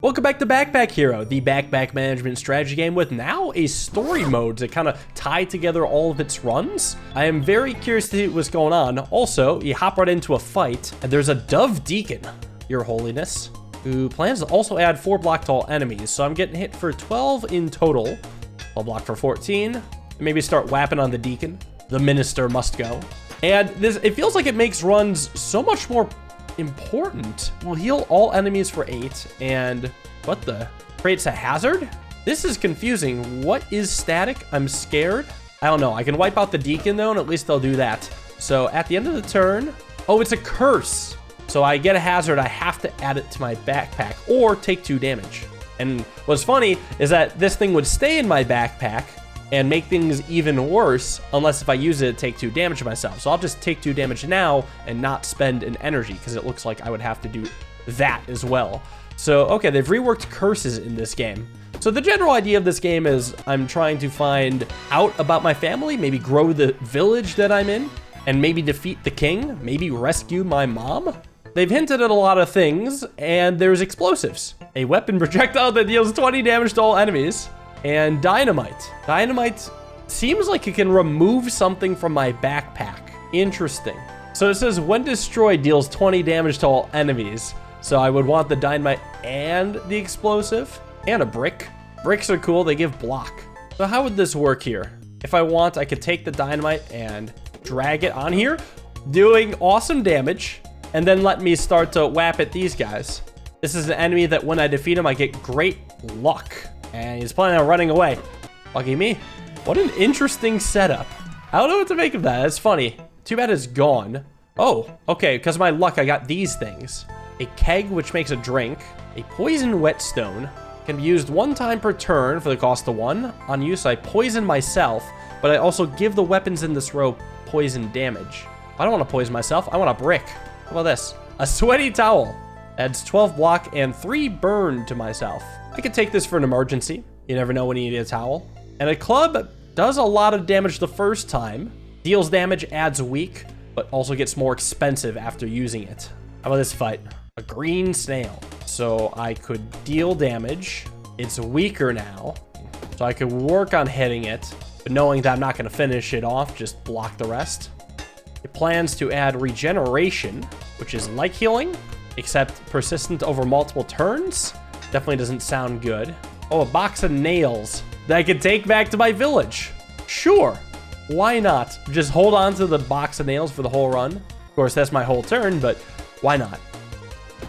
Welcome back to Backpack Hero, the backpack management strategy game with now a story mode to kind of tie together all of its runs. I am very curious to see what's going on. Also, you hop right into a fight, and there's a Dove Deacon, Your Holiness, who plans to also add 4 block to all enemies. So I'm getting hit for 12 in total. I'll block for 14. Maybe start whapping on the Deacon. The Minister must go. And it feels like it makes runs so much more important. We'll heal all enemies for 8, and what the? Creates a hazard? This is confusing. What is static? I'm scared. I don't know. I can wipe out the Deacon though, and at least they'll do that. So at the end of the turn, oh, it's a curse. So I get a hazard. I have to add it to my backpack or take 2 damage. And what's funny is that this thing would stay in my backpack and make things even worse unless if I use it to take 2 damage to myself. So I'll just take 2 damage now and not spend an energy because it looks like I would have to do that as well. So, okay, they've reworked curses in this game. So the general idea of this game is I'm trying to find out about my family, maybe grow the village that I'm in, and maybe defeat the king, maybe rescue my mom. They've hinted at a lot of things, and there's explosives. A weapon projectile that deals 20 damage to all enemies. And dynamite. Dynamite seems like it can remove something from my backpack. Interesting. So it says when destroyed deals 20 damage to all enemies. So I would want the dynamite and the explosive and a brick. Bricks are cool. They give block. So how would this work here? If I want, I could take the dynamite and drag it on here, doing awesome damage, and then let me start to whap at these guys. This is an enemy that when I defeat him, I get great luck. And he's planning on running away. Lucky me. What an interesting setup. I don't know what to make of that. It's funny. Too bad it's gone. Oh, okay. Because of my luck, I got these things. A keg, which makes a drink. A poison whetstone. Can be used 1 time per turn for the cost of 1. On use, I poison myself, but I also give the weapons in this row poison damage. I don't want to poison myself. I want a brick. How about this? A sweaty towel. Adds 12 block and 3 burn to myself. I could take this for an emergency. You never know when you need a towel. And a club does a lot of damage the first time. Deals damage, adds weak, but also gets more expensive after using it. How about this fight? A green snail. So I could deal damage. It's weaker now. So I could work on hitting it, but knowing that I'm not going to finish it off, just block the rest. It plans to add regeneration, which is like healing, except persistent over multiple turns. Definitely doesn't sound good. Oh, a box of nails that I can take back to my village. Sure. Why not? Just hold on to the box of nails for the whole run. Of course, that's my whole turn, but why not?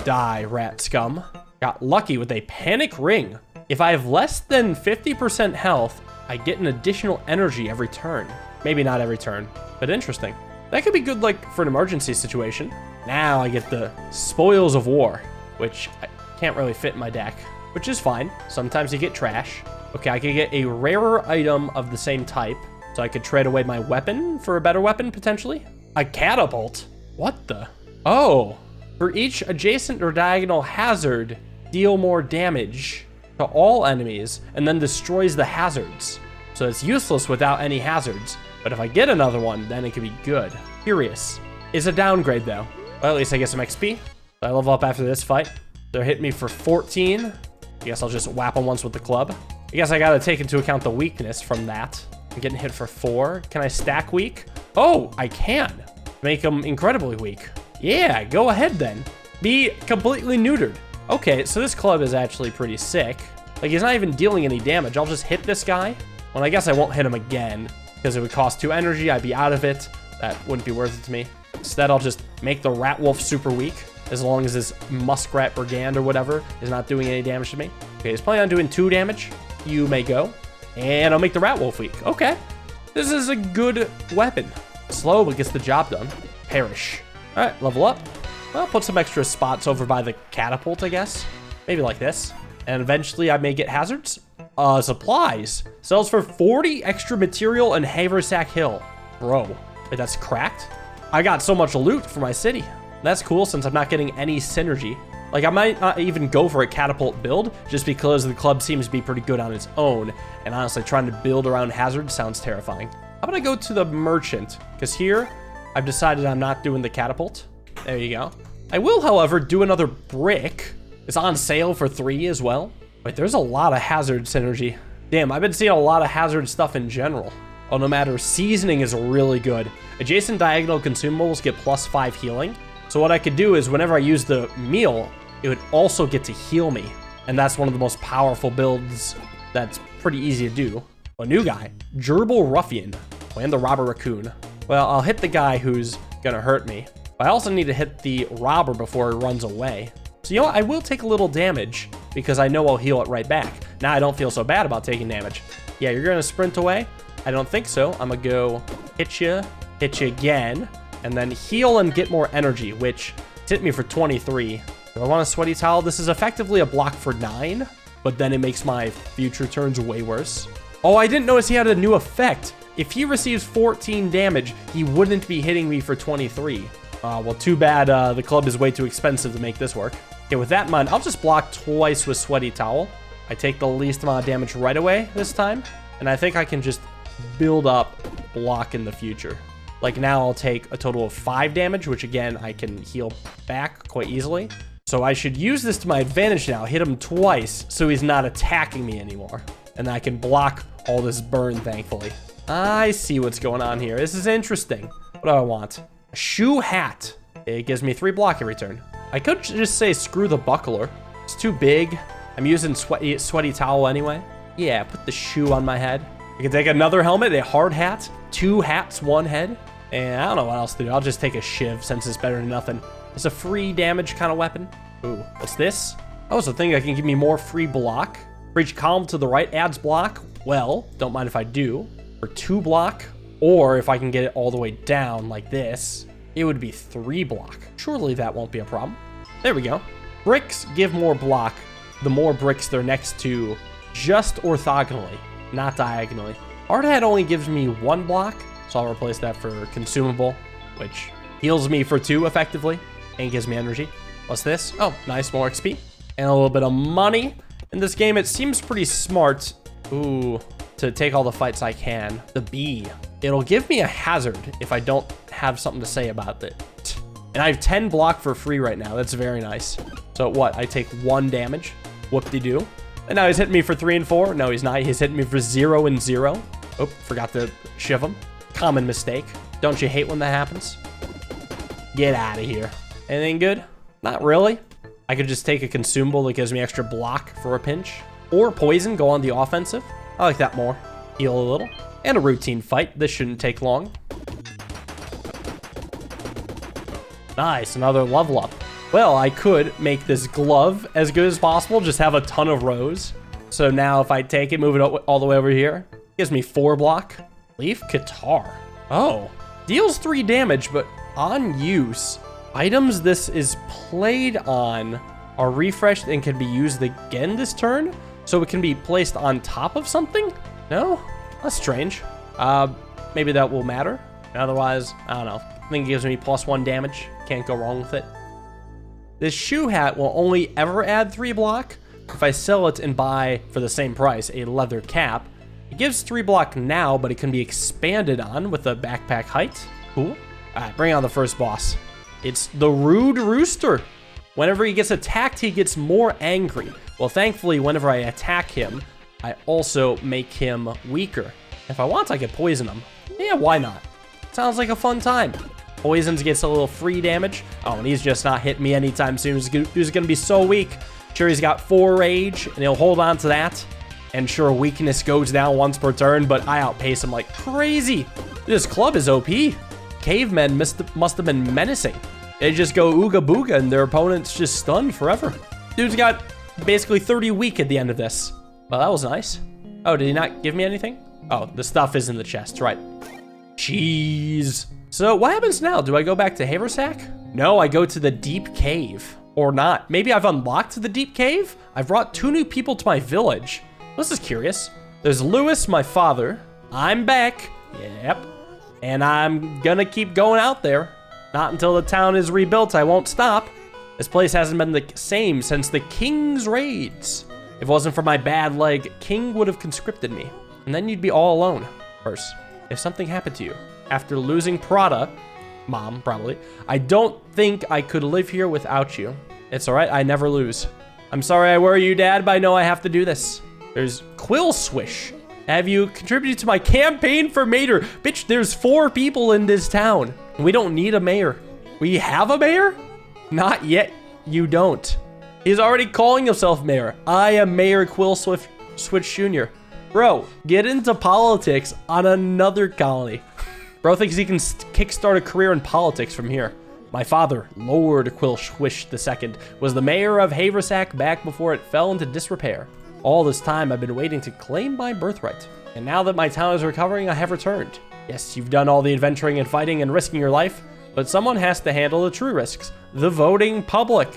Die, rat scum. Got lucky with a panic ring. If I have less than 50% health, I get an additional energy every turn. Maybe not every turn, but interesting. That could be good, like, for an emergency situation. Now I get the Spoils of War, which I can't really fit in my deck, which is fine. Sometimes you get trash. Okay, I could get a rarer item of the same type, so I could trade away my weapon for a better weapon, potentially. A catapult? What the? Oh, for each adjacent or diagonal hazard, deal more damage to all enemies, and then destroys the hazards. So it's useless without any hazards, but if I get another one, then it could be good. Curious. It's a downgrade, though. Well, at least I get some XP. I level up after this fight. They're hitting me for 14. I guess I'll just whap them once with the club. I guess I gotta take into account the weakness from that. I'm getting hit for 4. Can I stack weak? Oh, I can. Make them incredibly weak. Yeah, go ahead then. Be completely neutered. Okay, so this club is actually pretty sick. Like, he's not even dealing any damage. I'll just hit this guy. Well, I guess I won't hit him again because it would cost 2 energy. I'd be out of it. That wouldn't be worth it to me. Instead, I'll just make the rat wolf super weak. As long as this muskrat brigand or whatever is not doing any damage to me. Okay, he's planning on doing 2 damage. You may go. And I'll make the rat wolf weak. Okay. This is a good weapon. Slow, but gets the job done. Perish. All right, level up. I'll put some extra spots over by the catapult, I guess. Maybe like this. And eventually I may get hazards. Supplies. Sells for 40 extra material and Haversack Hill. Bro, wait, that's cracked? I got so much loot for my city. That's cool since I'm not getting any synergy. Like, I might not even go for a catapult build just because the club seems to be pretty good on its own. And honestly, trying to build around hazards sounds terrifying. How about I go to the merchant? Because here, I've decided I'm not doing the catapult. There you go. I will, however, do another brick It's on sale for 3 as well. Wait, there's a lot of hazard synergy. Damn, I've been seeing a lot of hazard stuff in general. Oh, no matter, seasoning is really good. Adjacent diagonal consumables get +5 healing. So what I could do is whenever I use the meal, it would also get to heal me. And that's one of the most powerful builds that's pretty easy to do. A new guy, Gerbil Ruffian, playing the robber raccoon. Well, I'll hit the guy who's gonna hurt me. I also need to hit the robber before he runs away. So you know what, I will take a little damage because I know I'll heal it right back. Now I don't feel so bad about taking damage. Yeah, you're gonna sprint away? I don't think so. I'm gonna go hit you again, and then heal and get more energy, which hit me for 23. Do I want a sweaty towel? This is effectively a block for 9, but then it makes my future turns way worse. Oh, I didn't notice he had a new effect. If he receives 14 damage, he wouldn't be hitting me for 23. Well, too bad the club is way too expensive to make this work. Okay, with that in mind, I'll just block twice with Sweaty Towel. I take the least amount of damage right away this time, and I think I can just build up block in the future. Like now I'll take a total of 5 damage, which again, I can heal back quite easily. So I should use this to my advantage now, hit him twice so he's not attacking me anymore. And I can block all this burn, thankfully. I see what's going on here. This is interesting. What do I want? A shoe hat. It gives me 3 block every turn. I could just say screw the buckler. It's too big. I'm using sweaty towel anyway. Yeah, put the shoe on my head. I can take another helmet, a hard hat, 2 hats, 1 head. And I don't know what else to do. I'll just take a shiv since it's better than nothing. It's a free damage kind of weapon. Ooh, what's this? Oh, it's a thing that can give me more free block. For each column to the right adds block. Well, don't mind if I do. For 2 block, or if I can get it all the way down like this, it would be 3 block. Surely that won't be a problem. There we go. Bricks give more block the more bricks they're next to, just orthogonally, not diagonally. Hard hat only gives me 1 block, so I'll replace that for consumable, which heals me for 2 effectively, and gives me energy. What's this? Oh, nice, more XP. And a little bit of money. In this game, it seems pretty smart, to take all the fights I can. The bee. It'll give me a hazard if I don't have something to say about it. And I have 10 block for free right now. That's very nice. So what? I take 1 damage. Whoop-de-doo. And now he's hitting me for 3 and 4. No, he's not. He's hitting me for 0 and 0. Oh, forgot to shiv him. Common mistake. Don't you hate when that happens? Get out of here. Anything good? Not really. I could just take a consumable that gives me extra block for a pinch. Or poison, go on the offensive. I like that more. Heal a little. And a routine fight. This shouldn't take long. Nice, another level up. Well, I could make this glove as good as possible, just have a ton of rows. So now if I take it, move it all the way over here, gives me 4 block. Leaf guitar. Oh, deals 3 damage, but on use, items this is played on are refreshed and can be used again this turn. So it can be placed on top of something? No? That's strange. Maybe that will matter. Otherwise, I don't know. I think it gives me +1 damage. Can't go wrong with it. This shoe hat will only ever add 3 block if I sell it and buy, for the same price, a leather cap. It gives 3 block now, but it can be expanded on with a backpack height. Cool. Alright, bring on the first boss. It's the Rude Rooster. Whenever he gets attacked, he gets more angry. Well, thankfully, whenever I attack him, I also make him weaker. If I want, I could poison him. Yeah, why not? Sounds like a fun time. Poisons gets a little free damage. Oh, and he's just not hitting me anytime soon. He's gonna be so weak. Sure, he's got 4 rage, and he'll hold on to that. And sure, weakness goes down once per turn, but I outpace him like crazy. This club is OP. Cavemen must have been menacing. They just go ooga booga, and their opponent's just stunned forever. Dude's got basically 30 weak at the end of this. Well, that was nice. Oh, did he not give me anything? Oh, the stuff is in the chest, right. Jeez. So what happens now? Do I go back to Haversack? No, I go to the deep cave. Or not. Maybe I've unlocked the deep cave? I've brought 2 new people to my village. This is curious. There's Lewis, my father. I'm back. Yep. And I'm gonna keep going out there. Not until the town is rebuilt, I won't stop. This place hasn't been the same since the King's raids. If it wasn't for my bad leg, King would have conscripted me. And then you'd be all alone. First, if something happened to you, after losing Prada, Mom, probably, I don't think I could live here without you. It's all right, I never lose. I'm sorry I worry you, Dad, but I know I have to do this. There's Quill Swish. Have you contributed to my campaign for mayor? Bitch, there's 4 people in this town. We don't need a mayor. We have a mayor? Not yet. You don't. He's already calling himself mayor. I am Mayor Quill Switch Jr. Bro, get into politics on another colony. Bro thinks he can kickstart a career in politics from here. My father, Lord Quill Swish II, was the mayor of Haversack back before it fell into disrepair. All this time, I've been waiting to claim my birthright. And now that my town is recovering, I have returned. Yes, you've done all the adventuring and fighting and risking your life, but someone has to handle the true risks. The voting public.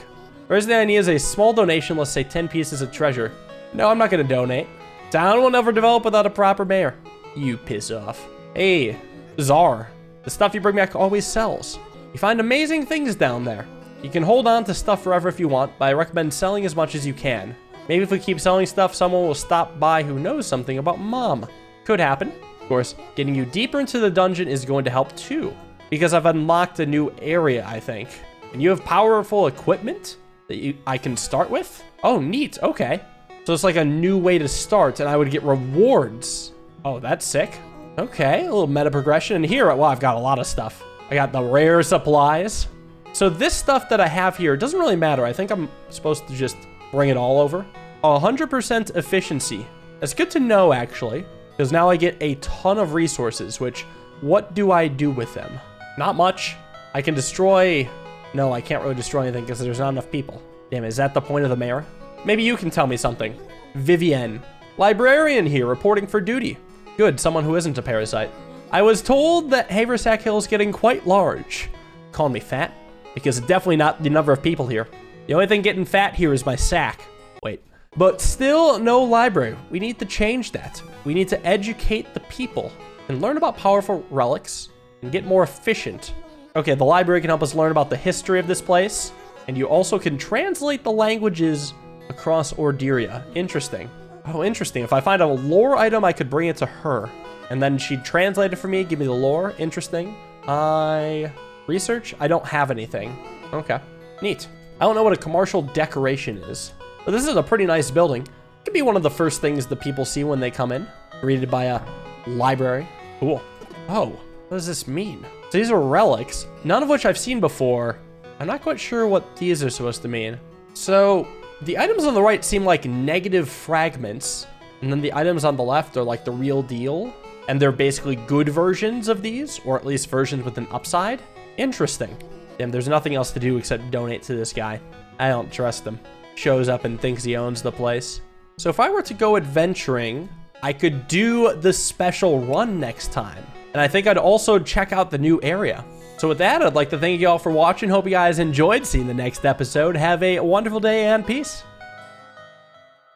First thing I need is a small donation, let's say 10 pieces of treasure. No, I'm not gonna donate. Town will never develop without a proper mayor. You piss off. Hey, Czar. The stuff you bring back always sells. You find amazing things down there. You can hold on to stuff forever if you want, but I recommend selling as much as you can. Maybe if we keep selling stuff, someone will stop by who knows something about Mom. Could happen. Of course, getting you deeper into the dungeon is going to help too, because I've unlocked a new area, I think. And you have powerful equipment that I can start with? Oh, neat. Okay. So it's like a new way to start, and I would get rewards. Oh, that's sick. Okay, a little meta progression. And here, well, I've got a lot of stuff. I got the rare supplies. So this stuff that I have here doesn't really matter. I think I'm supposed to just bring it all over. 100% efficiency. That's good to know, actually, because now I get a ton of resources, which, what do I do with them? Not much. I can destroy... No, I can't really destroy anything because there's not enough people. Damn, is that the point of the mayor? Maybe you can tell me something. Vivienne. Librarian here, reporting for duty. Good, someone who isn't a parasite. I was told that Haversack Hill is getting quite large. Calling me fat? Because it's definitely not the number of people here. The only thing getting fat here is my sack. Wait. But still no library. We need to change that. We need to educate the people and learn about powerful relics and get more efficient. Okay, the library can help us learn about the history of this place. And you also can translate the languages across Orderia. Interesting. Oh, interesting. If I find a lore item, I could bring it to her. And then she'd translate it for me, give me the lore. Interesting. Research? I don't have anything. Okay. Neat. I don't know what a commercial decoration is, but this is a pretty nice building. It could be one of the first things the people see when they come in. Greeted by a library. Cool. Oh, what does this mean? So these are relics, none of which I've seen before. I'm not quite sure what these are supposed to mean. So the items on the right seem like negative fragments, and then the items on the left are like the real deal. And they're basically good versions of these, or at least versions with an upside. Interesting. Damn, there's nothing else to do except donate to this guy. I don't trust him. Shows up and thinks he owns the place. So if I were to go adventuring, I could do the special run next time. And I think I'd also check out the new area. So with that, I'd like to thank you all for watching. Hope you guys enjoyed. See you in the next episode. Have a wonderful day and peace.